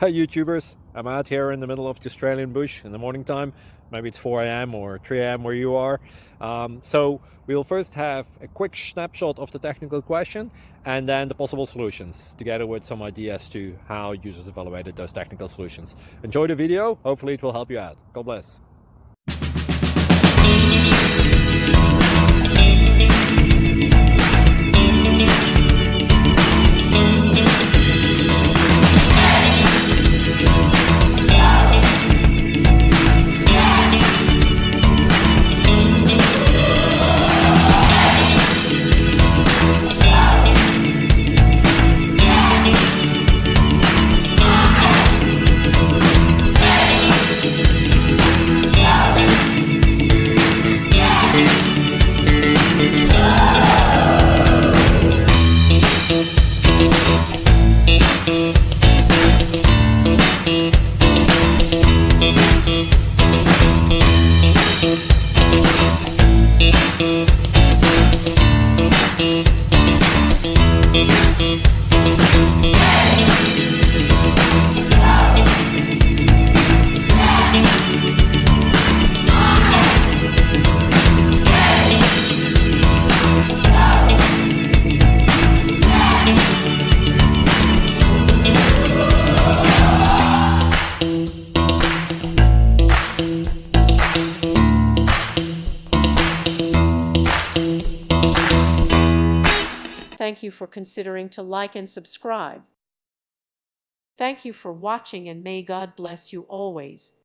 Hi YouTubers, I'm out here in the middle of the Australian bush in the morning time. Maybe it's 4 a.m. or 3 a.m. where you are. So we'll first have a quick snapshot of the technical question and then the possible solutions, together with some ideas to how users evaluated those technical solutions. Enjoy the video, hopefully it will help you out. God bless. Thank you for considering to like and subscribe. Thank you for watching, and may God bless you always.